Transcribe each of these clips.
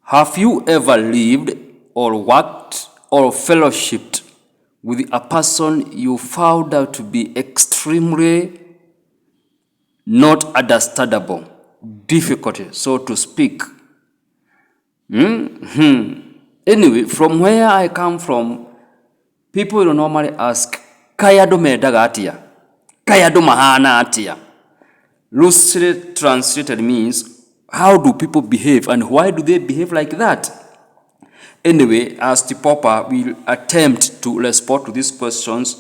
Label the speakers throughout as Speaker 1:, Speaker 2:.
Speaker 1: Have you ever lived or worked or fellowshipped with a person you found out to be extremely not understandable, difficult, so to speak? Anyway, from where I come from, people will normally ask, Kaya do medaga atia? Kaya do mahana atia? Loosely translated means, how do people behave and why do they behave like that? Anyway, as TPOOPA, we'll attempt to respond to these questions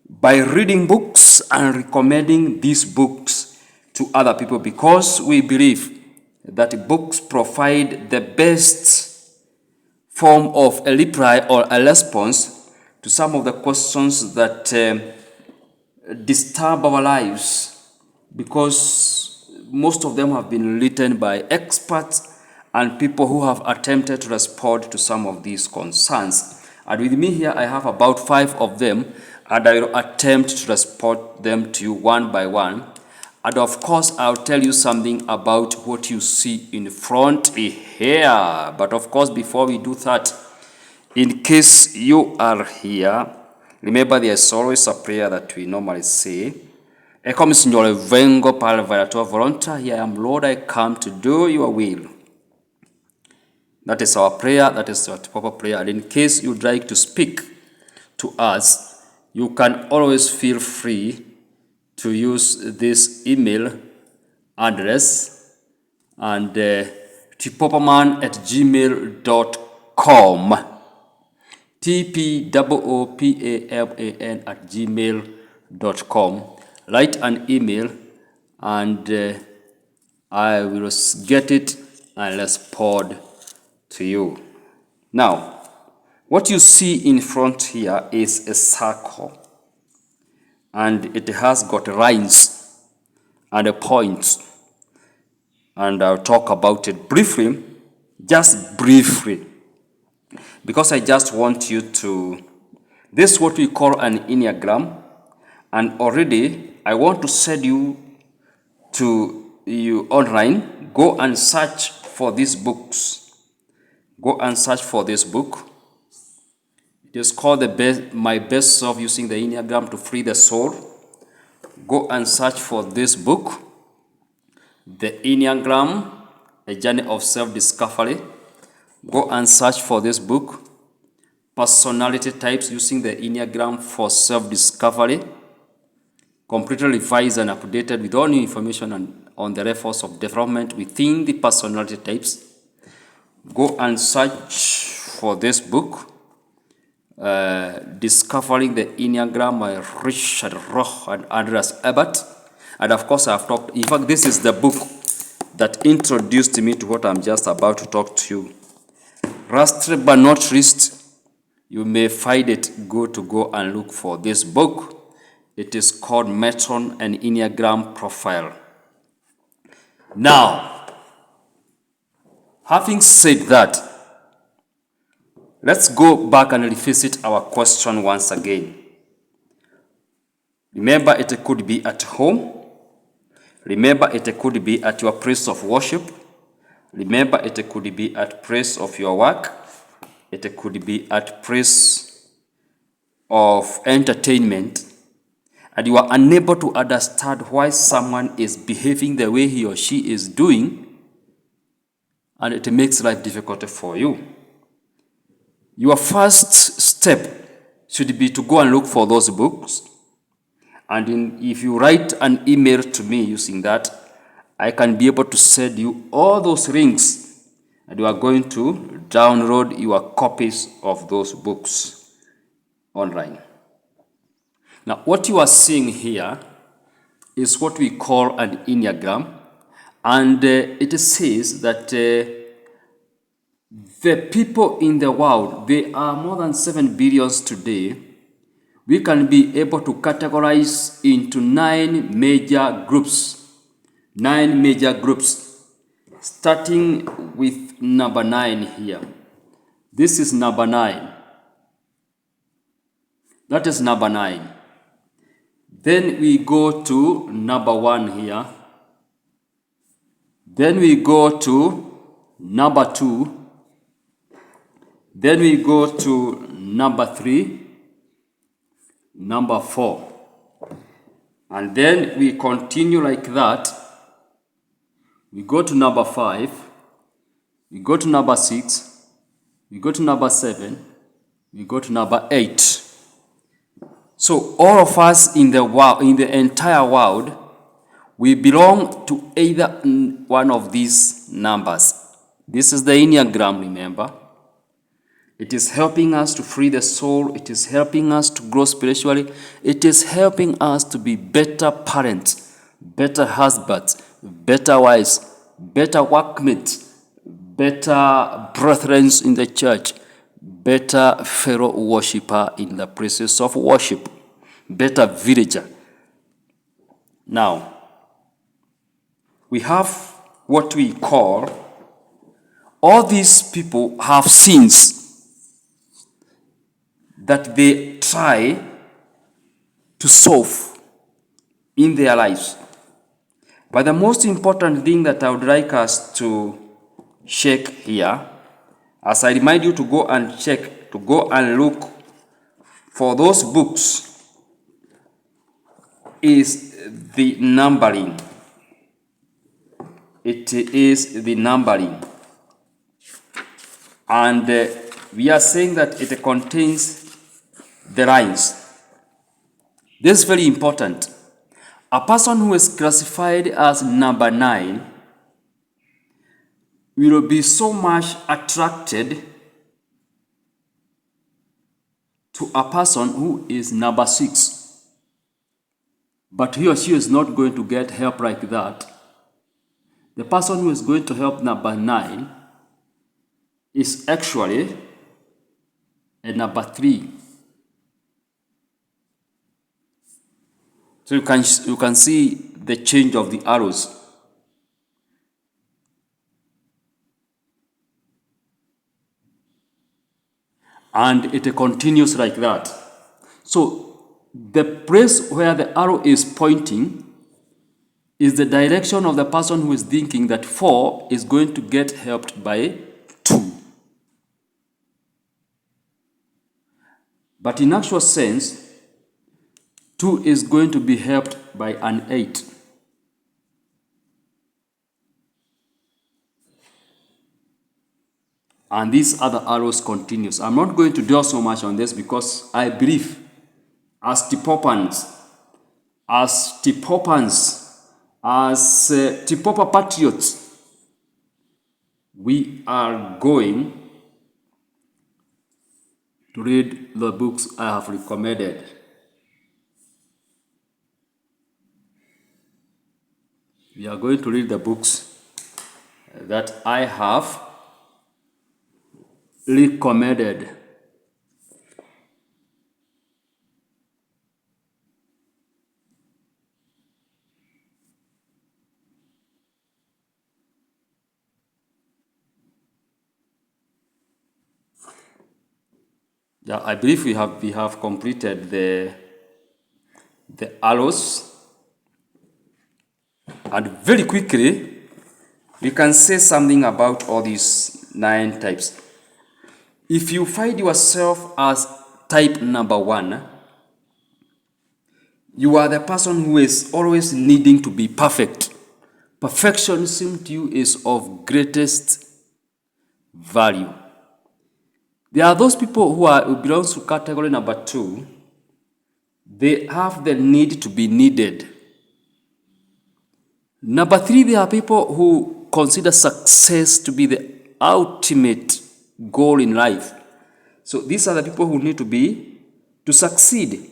Speaker 1: by reading books and recommending these books to other people, because we believe that books provide the best form of a reply or a response to some of the questions that disturb our lives, because most of them have been written by experts and people who have attempted to respond to some of these concerns. And with me here, I have about 5 of them, and I will attempt to respond them to you one by one. And of course, I'll tell you something about what you see in front here. But of course, before we do that, in case you are here, remember there's always a prayer that we normally say. Ecco mi Signore, vengo per la tua volontà. Here I am, Lord, I come to do your will. That is our prayer, that is our proper prayer. And in case you'd like to speak to us, you can always feel free to use this email address and tpoopaman@gmail.com. tpoopaman@gmail.com. Write an email and I will get it and respond to you. Now, what you see in front here is a circle, and it has got lines and points, and I'll talk about it briefly, just briefly, because I just want you to, this is what we call an Enneagram, and already I want to send you to you online. Go and search for these books. Go and search for this book. It is called My Best Self Using the Enneagram to Free the Soul. Go and search for this book, The Enneagram, A Journey of Self-Discovery. Go and search for this book, Personality Types Using the Enneagram for Self-Discovery, completely revised and updated with all new information on the levels of development within the personality types. Go and search for this book, Discovering the Enneagram by Richard Roch and Andreas Ebert. And of course, I've talked, in fact, this is the book that introduced me to what I'm just about to talk to you. Last but not least, you may find it good to go and look for this book. It is called Metron and Enneagram Profile. Now, having said that, let's go back and revisit our question once again. Remember, it could be at home. Remember, it could be at your place of worship. Remember, it could be at place of your work. It could be at place of entertainment. And you are unable to understand why someone is behaving the way he or she is doing, and it makes life difficult for you. Your first step should be to go and look for those books. And if you write an email to me using that, I can be able to send you all those links, and you are going to download your copies of those books online. Now, what you are seeing here is what we call an Enneagram, and it says that the people in the world, there are more than 7 billion today. We can be able to categorize into 9 major groups. 9 major groups, starting with number 9 here. This is number 9. That is number 9. Then we go to number 1 here. Then we go to number 2. Then we go to number 3, number 4. And then we continue like that. We go to number 5, we go to number 6, we go to number 7, we go to number 8. So all of us in the world, in the entire world, we belong to either one of these numbers. This is the Enneagram, remember. It is helping us to free the soul. It is helping us to grow spiritually. It is helping us to be better parents, better husbands, better wives, better workmates, better brethren in the church, better fellow worshiper in the places of worship, better villager. Now, we have what we call, all these people have sins that they try to solve in their lives. But the most important thing that I would like us to check here, as I remind you to go and check, to go and look for those books, is the numbering. It is the numbering. And we are saying that it contains the lines. This is very important. A person who is classified as number 9 will be so much attracted to a person who is number 6. But he or she is not going to get help like that. The person who is going to help number 9 is actually a number 3. So you can see the change of the arrows. And it continues like that. So the place where the arrow is pointing is the direction of the person who is thinking that 4 is going to get helped by 2. But in actual sense, 2 is going to be helped by an 8. And these other arrows continues. I'm not going to dwell so much on this because I believe as TPOOPA patriots, we are going to read the books I have recommended. We are going to read the books that I have recommended. Yeah, I believe we have completed the arrows. And very quickly, we can say something about all these 9 types. If you find yourself as type number 1, you are the person who is always needing to be perfect. Perfectionism to you is of greatest value. There are those people who belong to category number 2. They have the need to be needed. Number 3, there are people who consider success to be the ultimate goal in life. So these are the people who need to succeed.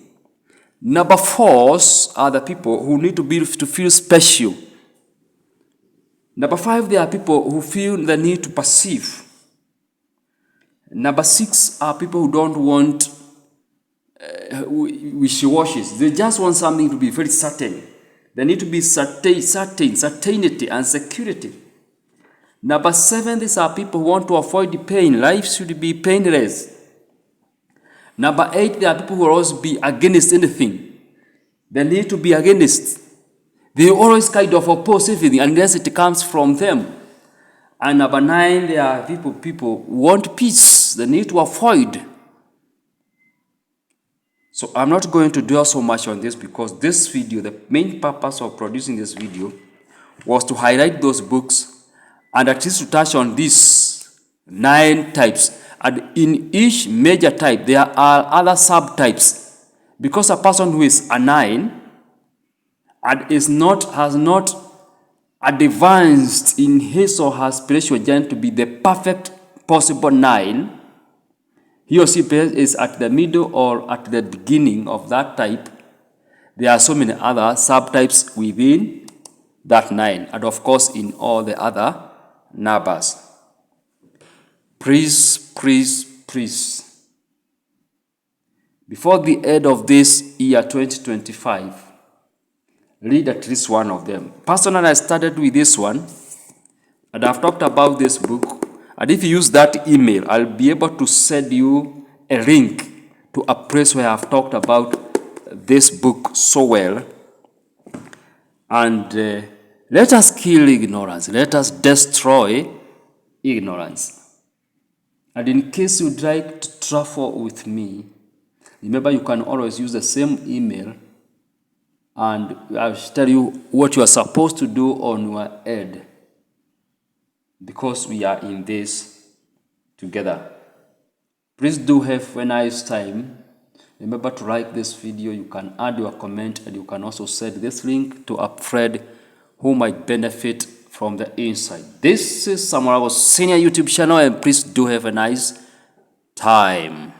Speaker 1: Number 4s are the people who need to feel special. Number 5, there are people who feel the need to perceive. Number 6 are people who don't want wishy-washies. They just want something to be very certain. There need to be certainty and security. Number 7, these are people who want to avoid the pain. Life should be painless. Number 8, there are people who will always be against anything. They need to be against. They always kind of oppose everything unless it comes from them. And number 9, there are people who want peace. tips they need to avoid. So I'm not going to dwell so much on this because this video, the main purpose of producing this video was to highlight those books and at least to touch on these 9 types. And in each major type, there are other subtypes. Because a person who is a 9 and has not advanced in his or her spiritual journey to be the perfect possible 9, he or she is at the middle or at the beginning of that type. There are so many other subtypes within that 9, and of course in all the other numbers. Please, before the end of this year 2025, read at least one of them. Personally, I started with this one, and I've talked about this book. And if you use that email, I'll be able to send you a link to a place where I've talked about this book so well. And let us kill ignorance. Let us destroy ignorance. And in case you'd like to travel with me, remember you can always use the same email, and I'll tell you what you are supposed to do on your end, because we are in this together. Please do have a nice time. Remember to like this video. You can add your comment, and you can also send this link to a friend who might benefit from the insight. This is Waragu's senior YouTube channel, and please do have a nice time.